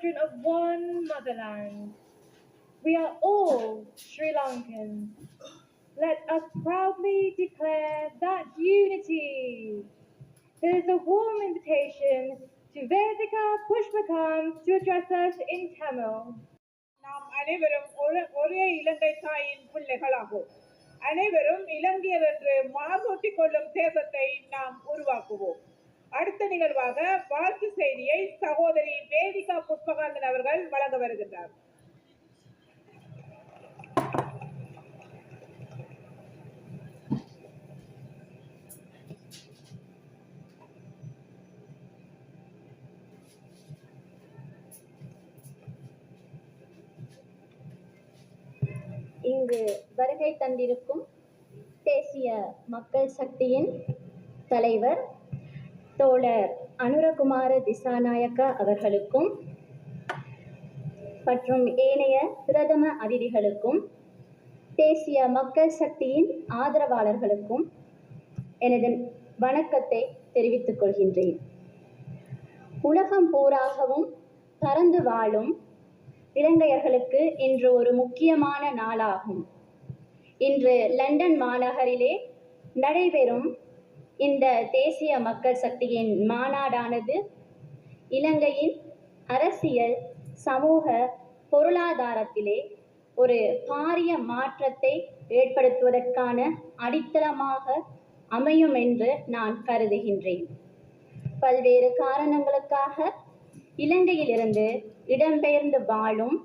children of one motherland. We are all Sri Lankans. Let us proudly declare that unity. There is a warm invitation to Vedika Pushpakam to address us in Tamil. நாம் அனைவரும் ஒரே இலங்கை தாயின் பிள்ளைகளாகும். அனைவரும் இலங்கையர் என்று மாசூட்டிக் கொள்ளும் தேசத்தை நாம் உருவாக்குவோம். அடுத்த நிகழ்வாக வாழ்த்து செய்தியை சகோதரி வேதிகா புஷ்பகாந்தன் அவர்கள் வழங்க வருகின்றார். இங்கு வருகை தந்திருக்கும் தேசிய மக்கள் சக்தியின் தலைவர் தோழர் அனுரகுமார திசாநாயக்க அவர்களுக்கும் மற்றும் ஏனைய பிரதம அதிதிகளுக்கும் தேசிய மக்கள் சக்தியின் ஆதரவாளர்களுக்கும் எனது வணக்கத்தை தெரிவித்துக் கொள்கின்றேன். உலகம் பூராகவும் பறந்து வாழும் இலங்கையர்களுக்கு இன்று ஒரு முக்கியமான நாளாகும். இன்று லண்டன் மாநகரிலே நடைபெறும் இந்த தேசிய மக்கள் சக்தியின் மாநாடானது இலங்கையின் அரசியல், சமூக, பொருளாதாரத்திலே ஒரு பாரிய மாற்றத்தை ஏற்படுத்துவதற்கான அடித்தளமாக அமையும் என்று நான் கருதுகின்றேன். பல்வேறு காரணங்களுக்காக இலங்கையிலிருந்து இடம்பெயர்ந்து வாழும்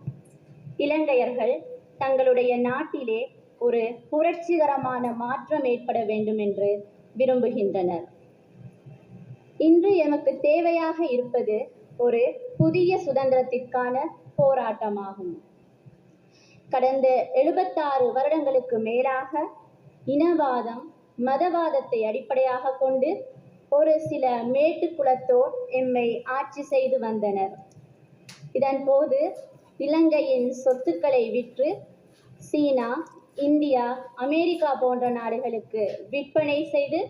இலங்கையர்கள் தங்களுடைய நாட்டிலே ஒரு புரட்சிகரமான மாற்றம் ஏற்பட வேண்டும் என்று விரும்புகின்றனர். இன்று எமக்கு தேவையாக இருப்பது ஒரு புதிய சுதந்திரத்திற்கான போராட்டமாகும். கடந்த 76 வருடங்களுக்கு மேலாக இனவாதம், மதவாதத்தை அடிப்படையாக கொண்டு ஒரு சில மேட்டுக்குலத்தோர் எம்மை ஆட்சி செய்து வந்தனர். இதன் போது இலங்கையின் சொத்துக்களை விற்று சீனா, இந்தியா, அமெரிக்கா போன்ற நாடுகளுக்கு விற்பனை செய்து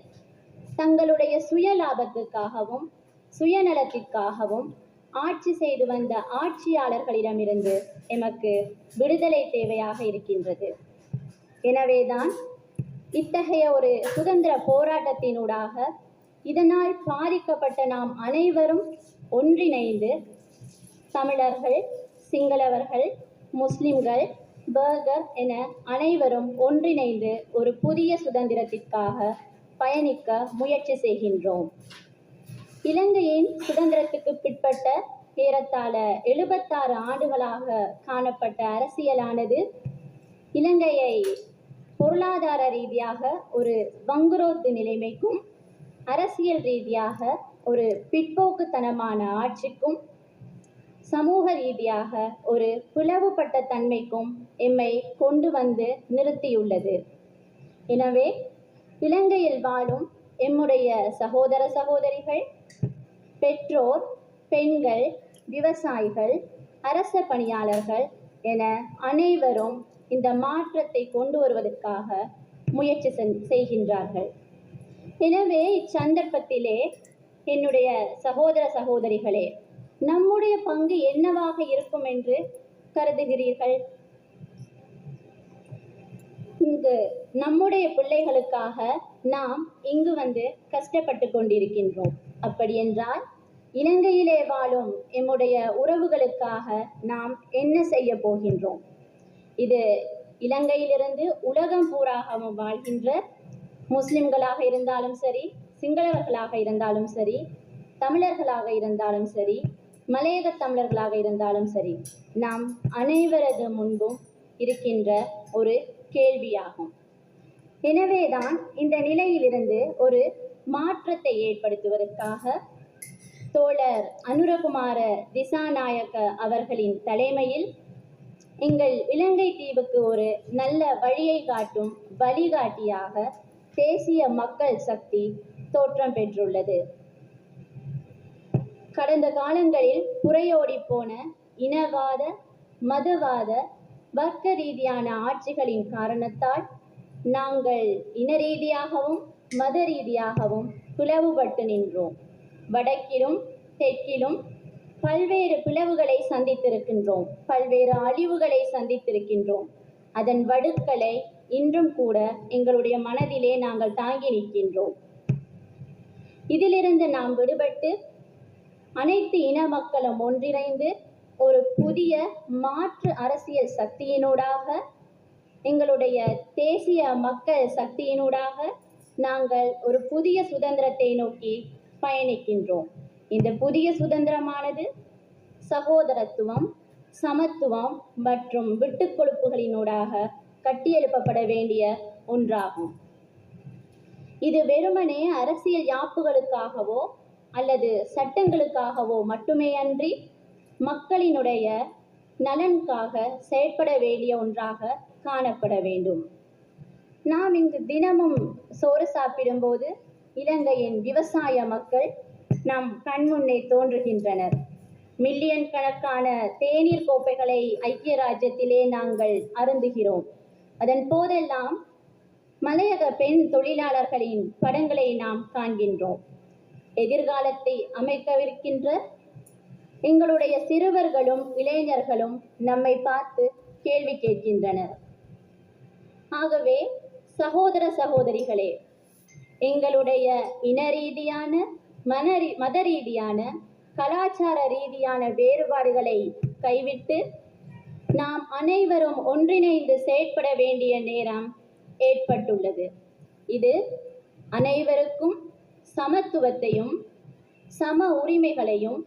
தங்களுடைய சுய லாபத்திற்காகவும் சுயநலத்திற்காகவும் ஆட்சி செய்து வந்த ஆட்சியாளர்களிடமிருந்து எமக்கு விடுதலை தேவையாக இருக்கின்றது. எனவேதான் இத்தகைய ஒரு சுதந்திர போராட்டத்தினூடாக இதனால் பாதிக்கப்பட்ட நாம் அனைவரும் ஒன்றிணைந்து தமிழர்கள், சிங்களவர்கள், முஸ்லிம்கள், பர்கர் என அனைவரும் ஒன்றிணைந்து ஒரு புதிய சுதந்திரத்திற்காக பயணிக்க முயற்சி செய்கின்றோம். இலங்கையின் சுதந்திரத்துக்கு பிற்பட்ட ஏறத்தாழ 76 ஆண்டுகளாக காணப்பட்ட அரசியலானது இலங்கையை பொருளாதார ரீதியாக ஒரு வங்குரோத்து நிலைமைக்கும், அரசியல் ரீதியாக ஒரு பிற்போக்குத்தனமான ஆட்சிக்கும், சமூக ரீதியாக ஒரு பிளவுபட்ட தன்மைக்கும் எம்மை கொண்டு வந்து நிறுத்தியுள்ளது. எனவே இலங்கையில் வாழும் எம்முடைய சகோதர சகோதரிகள், பெற்றோர், பெண்கள், விவசாயிகள், அரச பணியாளர்கள் என அனைவரும் இந்த மாற்றத்தை கொண்டு வருவதற்காக முயற்சி செய்கின்றார்கள். எனவே இச்சந்தர்ப்பத்திலே என்னுடைய சகோதர சகோதரிகளே, நம்முடைய பங்கு என்னவாக இருக்கும் என்று கருதுகிறீர்கள்? இங்கு நம்முடைய பிள்ளைகளுக்காக நாம் இங்கு வந்து கஷ்டப்பட்டு கொண்டிருக்கின்றோம். அப்படி என்றால் இலங்கையிலே வாழும் எம்முடைய உறவுகளுக்காக நாம் என்ன செய்ய போகின்றோம்? இது இலங்கையிலிருந்து உலகம் பூராகவும் வாழ்கின்ற முஸ்லிம்களாக இருந்தாலும் சரி, சிங்களவர்களாக இருந்தாலும் சரி, தமிழர்களாக இருந்தாலும் சரி, மலையக தமிழர்களாக இருந்தாலும் சரி, நாம் அனைவரது முன்பும் இருக்கின்ற ஒரு கேள்வியாகும். எனவேதான் இந்த நிலையிலிருந்து ஒரு மாற்றத்தை ஏற்படுத்துவதற்காக தோழர் அனுரகுமார திசாநாயக்க அவர்களின் தலைமையில் எங்கள் இலங்கை தீவுக்கு ஒரு நல்ல வழியை காட்டும் வழிகாட்டியாக தேசிய மக்கள் சக்தி தோற்றம் பெற்றுள்ளது. கடந்த காலங்களில் புரையோடி போன இனவாத, மதவாத, வர்க்க ரீதியான ஆட்சிகளின் காரணத்தால் நாங்கள் இன ரீதியாகவும் மத ரீதியாகவும் பிளவுபட்டு நின்றோம். வடக்கிலும் தெற்கிலும் பல்வேறு பிளவுகளை சந்தித்திருக்கின்றோம், பல்வேறு அழிவுகளை சந்தித்திருக்கின்றோம். அதன் வடுக்களை இன்றும் கூட எங்களுடைய மனதிலே நாங்கள் தாங்கி நிற்கின்றோம். இதிலிருந்து நாம் விடுபட்டு அனைத்து இன மக்களும் ஒன்றிணைந்து ஒரு புதிய மாற்று அரசியல் சக்தியினூடாக, எங்களுடைய தேசிய மக்கள் சக்தியினூடாக நாங்கள் ஒரு புதிய சுதந்திரத்தை நோக்கி பயணிக்கின்றோம். இந்த புதிய சுதந்திரமானது சகோதரத்துவம், சமத்துவம் மற்றும் விட்டுக்கொடுப்புகளினூடாக கட்டியெழுப்பப்பட வேண்டிய ஒன்றாகும். இது வெறுமனே அரசியல் யாப்புகளுக்காகவோ அல்லது சட்டங்களுக்காகவோ மட்டுமே அன்றி மக்களினுடைய நலனுக்காக செயற்பட வேண்டிய ஒன்றாக காணப்பட வேண்டும். நாம் இங்கு தினமும் சோறு சாப்பிடும்போது இலங்கையின் விவசாய மக்கள் நம் கண்முன்னே தோன்றுகின்றனர். மில்லியன் கணக்கான தேநீர் கோப்பைகளை ஐக்கிய ராஜ்யத்திலே நாங்கள் அருந்துகிறோம். அதன் போதெல்லாம் மலையக பெண் தொழிலாளர்களின் படங்களை நாம் காண்கின்றோம். எதிர்காலத்தை அமைக்கவிருக்கின்ற எங்களுடைய சிறுவர்களும் இளைஞர்களும் நம்மை பார்த்து கேள்வி கேட்கின்றனர். ஆகவே சகோதர சகோதரிகளே, எங்களுடைய இன ரீதியான, மத ரீதியான, கலாச்சார ரீதியான வேறுபாடுகளை கைவிட்டு நாம் அனைவரும் ஒன்றிணைந்து செயற்பட வேண்டிய நேரம் ஏற்பட்டுள்ளது. இது அனைவருக்கும் சமத்துவத்தையும், சம உரிமைகளையும்,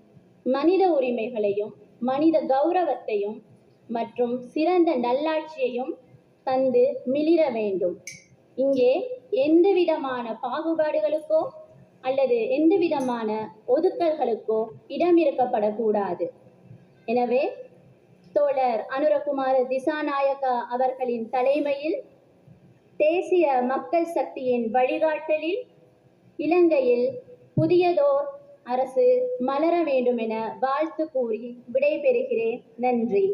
மனித உரிமைகளையும், மனித கௌரவத்தையும் மற்றும் சிறந்த நல்லாட்சியையும் தந்து மிளிர வேண்டும். இங்கே எந்தவிதமான பாகுபாடுகளுக்கோ அல்லது எந்தவிதமான ஒதுக்கல்களுக்கோ இடம் இருக்கப்படக்கூடாது. எனவே தோழர் அனுரகுமார திசாநாயக்கா அவர்களின் தலைமையில் தேசிய மக்கள் சக்தியின் வழிகாட்டலில் இலங்கையில் புதியதோர் அரசு மலர வேண்டும் என வாழ்த்து கூறி விடைபெறுகிறேன். நன்றி.